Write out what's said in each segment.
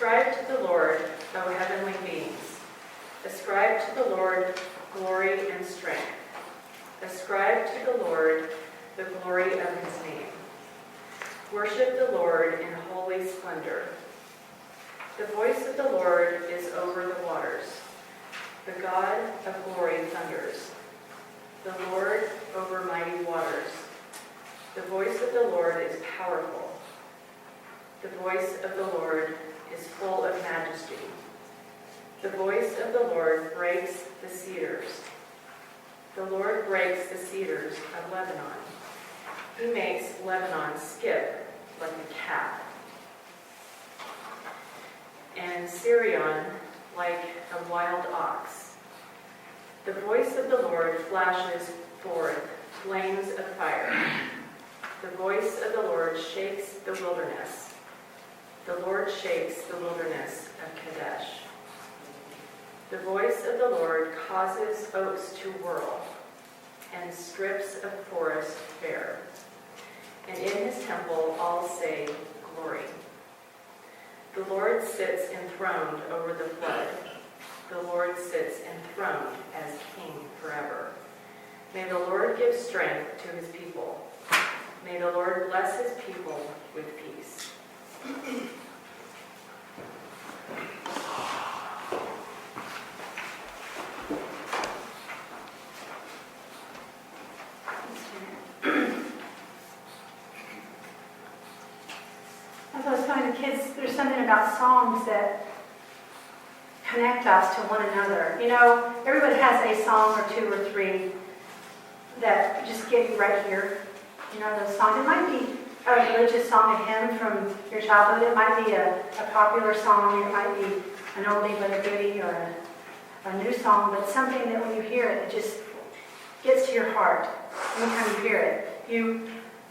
Ascribe to the Lord, O heavenly beings. Ascribe to the Lord glory and strength. Ascribe to the Lord the glory of his name. Worship the Lord in holy splendor. The voice of the Lord is over the waters. The God of glory thunders. The Lord over mighty waters. The voice of the Lord is powerful. The voice of the Lord is full of majesty. The voice of the Lord breaks the cedars. The Lord breaks the cedars of Lebanon. He makes Lebanon skip like a calf, and Syrian like a wild ox. The voice of the Lord flashes forth flames of fire. The voice of the Lord shakes the wilderness. The Lord shakes the wilderness of Kadesh. The voice of the Lord causes oaks to whirl and strips of forest bare. And in his temple all say, glory. The Lord sits enthroned over the flood. The Lord sits enthroned as king forever. May the Lord give strength to his people. May the Lord bless his people with peace. As I was telling the kids, there's something about songs that connect us to one another. You know, everybody has a song or two or three that just get you right here. You know, those songs. It might be a religious song, a hymn from your childhood. It might be a popular song. It might be an oldie but a goodie, or a new song, but something that when you hear it, it just gets to your heart. Anytime you hear it,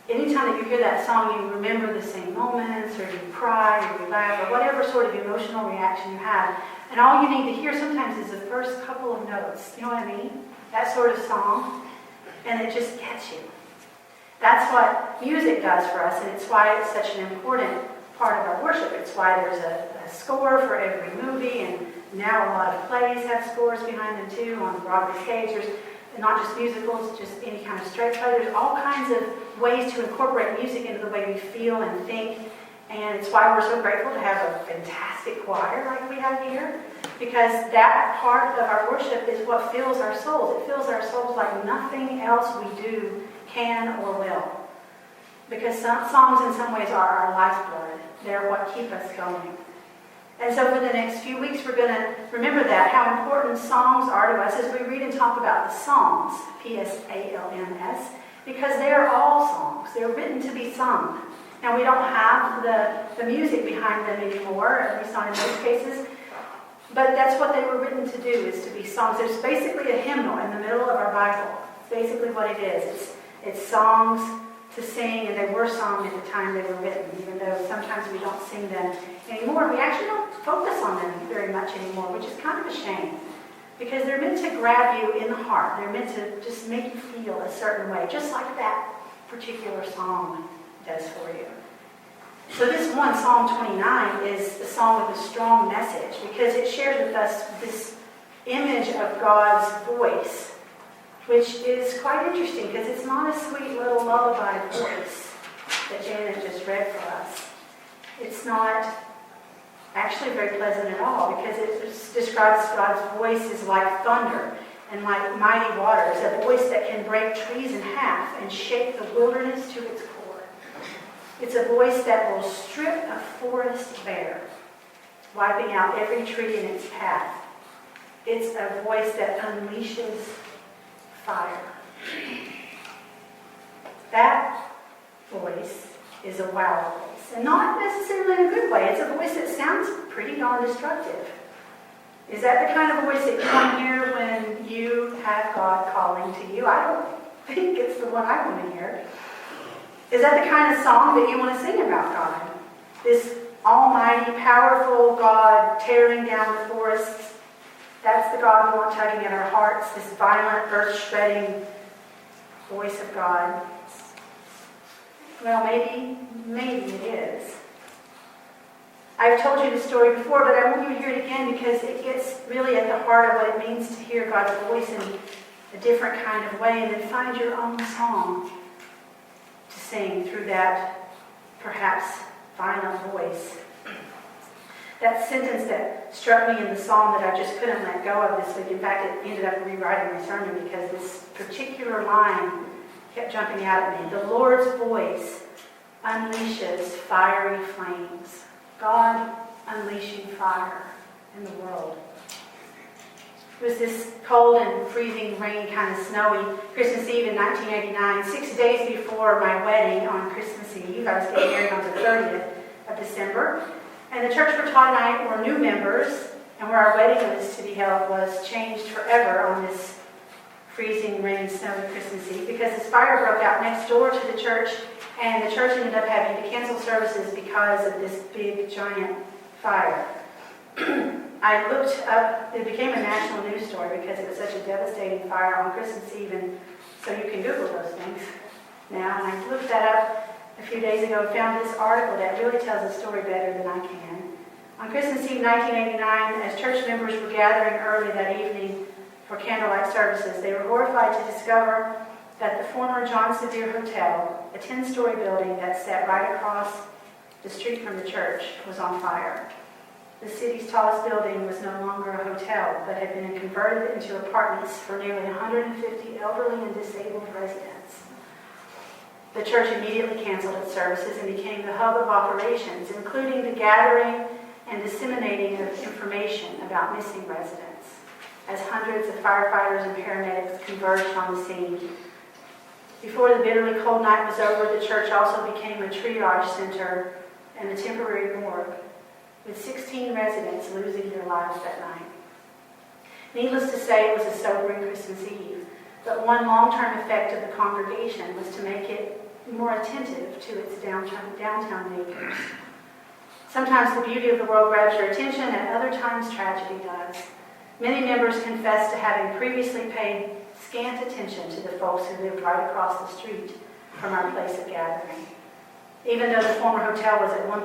anytime that you hear that song, you remember the same moments, or you cry, or you laugh, or whatever sort of emotional reaction you have. And all you need to hear sometimes is the first couple of notes. You know what I mean? That sort of song. And it just gets you. That's what music does for us, and it's why it's such an important part of our worship. It's why there's a score for every movie, and now a lot of plays have scores behind them too on the Broadway stage. There's not just musicals, just any kind of straight play. There's all kinds of ways to incorporate music into the way we feel and think, and it's why we're so grateful to have a fantastic choir like we have here, because that part of our worship is what fills our souls. It fills our souls like nothing else we do can or will. Because songs in some ways are our lifeblood. They're what keep us going. And so for the next few weeks, we're going to remember that, how important songs are to us as we read and talk about the Psalms, P-S-A-L-M-S, because they're all songs. They're written to be sung. Now, we don't have the music behind them anymore, at least not in most cases, but that's what they were written to do, is to be songs. There's basically a hymnal in the middle of our Bible. It's basically what it is. It's songs to sing, and they were sung at the time they were written, even though sometimes we don't sing them anymore. We actually don't focus on them very much anymore, which is kind of a shame, because they're meant to grab you in the heart. They're meant to just make you feel a certain way, just like that particular song does for you. So this one, Psalm 29, is a song with a strong message, because it shares with us this image of God's voice, which is quite interesting, because it's not a sweet little lullaby voice that Janet just read for us. It's not actually very pleasant at all, because it describes God's voice as like thunder and like mighty waters, a voice that can break trees in half and shake the wilderness to its core. It's a voice that will strip a forest bare, wiping out every tree in its path. It's a voice that unleashes fire. That voice is a wow voice, and not necessarily in a good way. It's a voice that sounds pretty darn destructive. Is that the kind of voice that you want to hear when you have God calling to you? I don't think it's the one I want to hear. Is that the kind of song that you want to sing about God? This almighty, powerful God tearing down the forests. That's the God we want tugging at our hearts, this violent, earth-shredding voice of God. Well, maybe it is. I've told you this story before, but I want you to hear it again because it gets really at the heart of what it means to hear God's voice in a different kind of way, and then find your own song to sing through that perhaps violent voice. That sentence that struck me in the psalm that I just couldn't let go of this week, in fact, it ended up rewriting my sermon because this particular line kept jumping out at me. The Lord's voice unleashes fiery flames. God unleashing fire in the world. It was this cold and freezing rain, kind of snowy Christmas Eve in 1989, 6 days before my wedding on Christmas Eve. I was getting married on the 30th of December. And the church where Todd and I were new members, and where our wedding was to be held, was changed forever on this freezing rain, snowy Christmas Eve, because this fire broke out next door to the church, and the church ended up having to cancel services because of this big, giant fire. I looked up, it became a national news story because it was such a devastating fire on Christmas Eve, and so you can Google those things now. And I looked that up a few days ago and found this article that really tells the story better than I can. On Christmas Eve 1989, as church members were gathering early that evening for candlelight services, they were horrified to discover that the former John Sevier Hotel, a 10-story building that sat right across the street from the church, was on fire. The city's tallest building was no longer a hotel, but had been converted into apartments for nearly 150 elderly and disabled residents. The church immediately canceled its services and became the hub of operations, including the gathering and disseminating of information about missing residents, as hundreds of firefighters and paramedics converged on the scene. Before the bitterly cold night was over, the church also became a triage center and a temporary morgue, with 16 residents losing their lives that night. Needless to say, it was a sobering Christmas Eve, but one long-term effect of the congregation was to make it more attentive to its downtown neighbors. Sometimes the beauty of the world grabs your attention, and other times tragedy does. Many members confess to having previously paid scant attention to the folks who lived right across the street from our place of gathering. Even though the former hotel was at one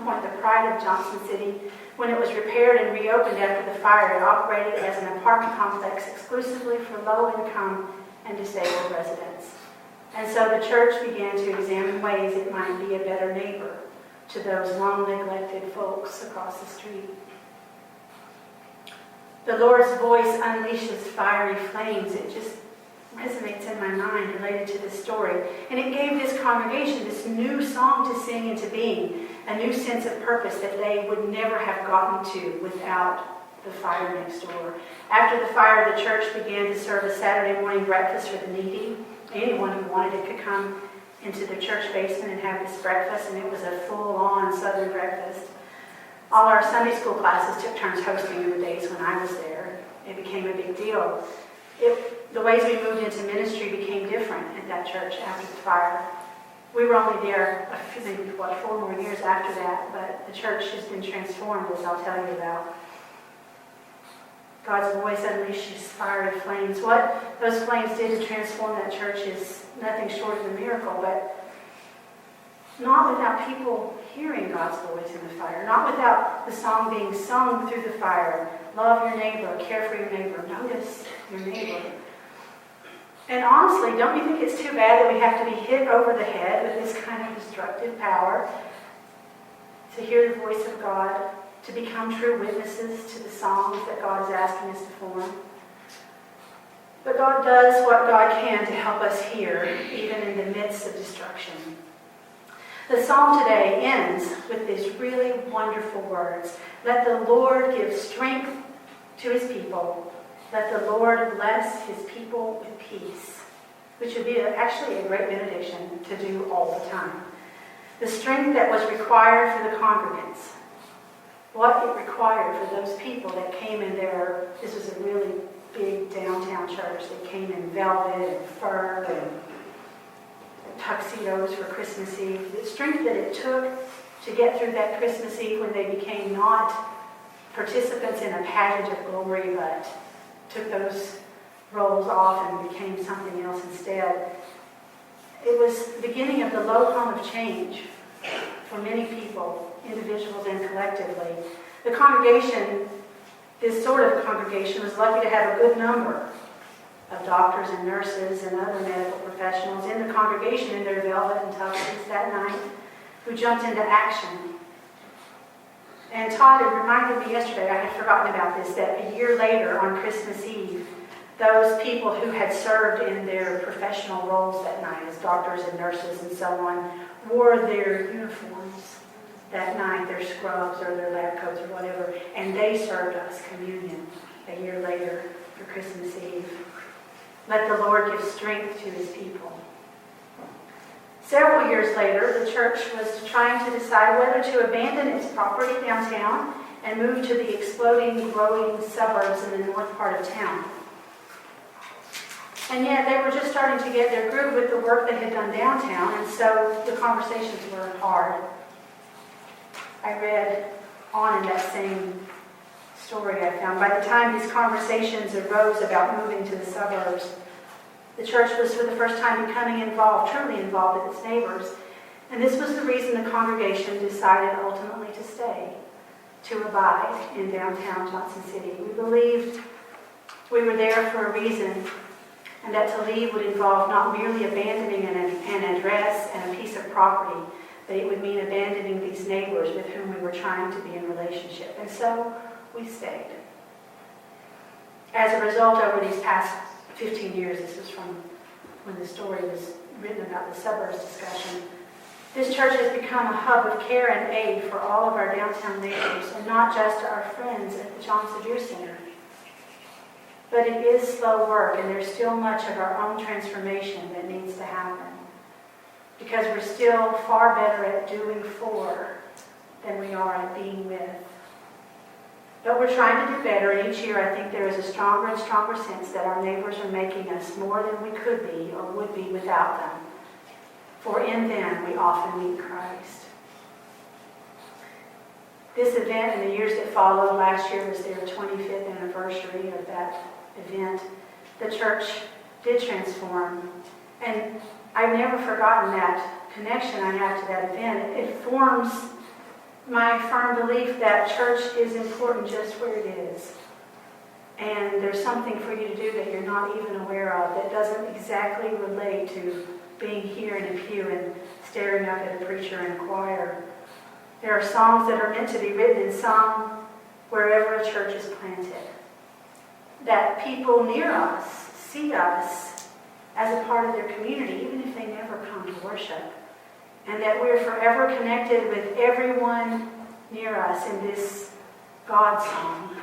point the pride of Johnson City, when it was repaired and reopened after the fire, it operated as an apartment complex exclusively for low-income and disabled residents. And so the church began to examine ways it might be a better neighbor to those long-neglected folks across the street. The Lord's voice unleashes fiery flames. It just resonates in my mind related to this story. And it gave this congregation this new song to sing into being, a new sense of purpose that they would never have gotten to without the fire next door. After the fire, the church began to serve a Saturday morning breakfast for the needy. Anyone who wanted it could come into the church basement and have this breakfast, and it was a full-on Southern breakfast. All our Sunday school classes took turns hosting in the days when I was there. It became a big deal. The ways we moved into ministry became different at that church after the fire. We were only there maybe 4 more years after that, but the church has been transformed, as I'll tell you about. God's voice unleashes fiery flames. What those flames did to transform that church is nothing short of a miracle, but not without people hearing God's voice in the fire, not without the song being sung through the fire. Love your neighbor, care for your neighbor, notice your neighbor. And honestly, don't you think it's too bad that we have to be hit over the head with this kind of destructive power to hear the voice of God, to become true witnesses to the songs that God is asking us to form? But God does what God can to help us hear, even in the midst of destruction. The psalm today ends with these really wonderful words. Let the Lord give strength to his people. Let the Lord bless his people with peace, which would be actually a great benediction to do all the time. The strength that was required for the congregants, what it required for those people that came in there. This was a really big downtown church. They came in velvet and fur and tuxedos for Christmas Eve. The strength that it took to get through that Christmas Eve when they became not participants in a pageant of glory, but took those roles off and became something else instead. It was the beginning of the low point of change for many people, individuals and collectively. The congregation, this sort of congregation, was lucky to have a good number of doctors and nurses and other medical professionals in the congregation in their velvet and tuxes that night who jumped into action. And Todd had reminded me yesterday, I had forgotten about this, that a year later on Christmas Eve, those people who had served in their professional roles that night as doctors and nurses and so on wore their uniforms that night, their scrubs or their lab coats or whatever, and they served us communion a year later for Christmas Eve. Let the Lord give strength to his people. Several years later, the church was trying to decide whether to abandon its property downtown and move to the exploding, growing suburbs in the north part of town. And yet they were just starting to get their groove with the work they had done downtown, and so the conversations were hard. I read on in that same story I found. By the time these conversations arose about moving to the suburbs, the church was for the first time becoming involved, truly involved with its neighbors. And this was the reason the congregation decided ultimately to stay, to abide in downtown Johnson City. We believed we were there for a reason, and that to leave would involve not merely abandoning an address and a piece of property, but it would mean abandoning these neighbors with whom we were trying to be in relationship. And so we stayed. As a result, over these past 15 years, this was from when the story was written about the suburbs discussion, this church has become a hub of care and aid for all of our downtown neighbors, and not just our friends at the John Sevier Center. But it is slow work, and there's still much of our own transformation that needs to happen, because we're still far better at doing for than we are at being with. But we're trying to do better, and each year I think there is a stronger and stronger sense that our neighbors are making us more than we could be or would be without them. For in them we often meet Christ. This event and the years that followed, last year was their 25th anniversary of that event. The church did transform, and I've never forgotten that connection I have to that event. It forms my firm belief that church is important just where it is. And there's something for you to do that you're not even aware of that doesn't exactly relate to being here in a pew and staring up at a preacher and a choir. There are songs that are meant to be written and sung wherever a church is planted. That people near us see us as a part of their community, even if they never come to worship. And that we're forever connected with everyone near us in this God song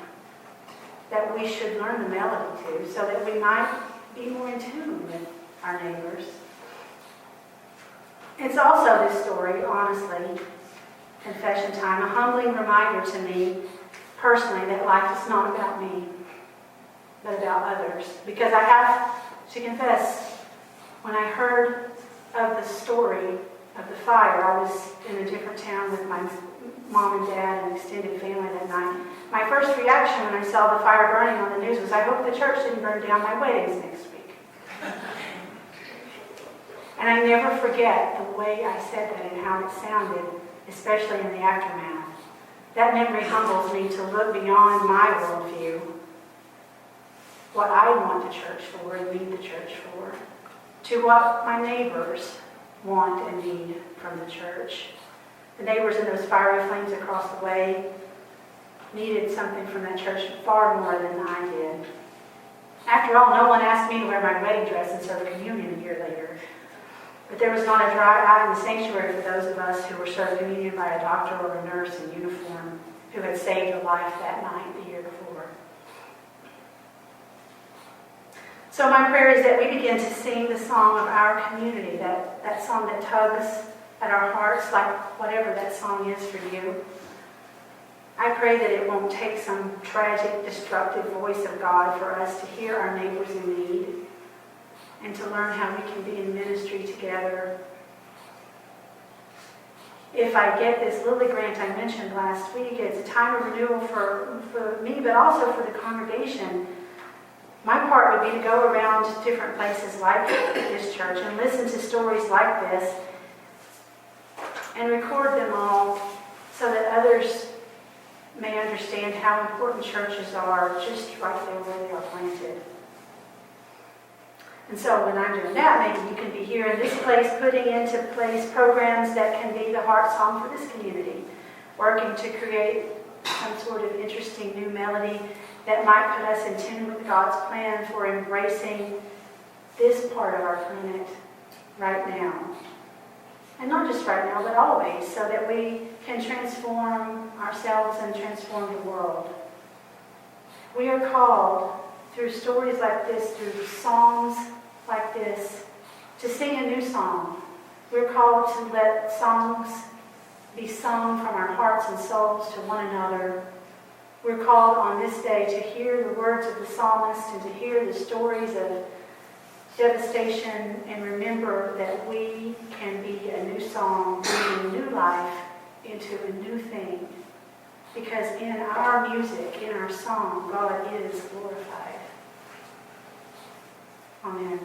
that we should learn the melody to, so that we might be more in tune with our neighbors. It's also this story, honestly, confession time, a humbling reminder to me personally that life is not about me, but about others. Because I have to confess, when I heard of the story of the fire, I was in a different town with my mom and dad and extended family that night. My first reaction when I saw the fire burning on the news was, I hope the church didn't burn down my weddings next week. And I never forget the way I said that and how it sounded, especially in the aftermath. That memory humbles me to look beyond my worldview, what I want the church for and need the church for, to what my neighbors want and need from the church. The neighbors in those fiery flames across the way needed something from that church far more than I did. After all, no one asked me to wear my wedding dress and serve communion a year later. But there was not a dry eye in the sanctuary for those of us who were served communion by a doctor or a nurse in uniform who had saved a life that night the year before. So my prayer is that we begin to sing the song of our community, that song that tugs at our hearts, like whatever that song is for you. I pray that it won't take some tragic, destructive voice of God for us to hear our neighbors in need and to learn how we can be in ministry together. If I get this Lilly grant I mentioned last week, it's a time of renewal for me, but also for the congregation. My part would be to go around different places like this church and listen to stories like this and record them all so that others may understand how important churches are just right there where they are planted. And so when I'm doing that, maybe you can be here in this place, putting into place programs that can be the heart song for this community, working to create some sort of interesting new melody that might put us in tune with God's plan for embracing this part of our planet right now. And not just right now, but always, so that we can transform ourselves and transform the world. We are called, through stories like this, through songs like this, to sing a new song. We're called to let songs be sung from our hearts and souls to one another. We're called on this day to hear the words of the psalmist and to hear the stories of devastation and remember that we can be a new song, bringing new life into a new thing. Because in our music, in our song, God is glorified. Amen.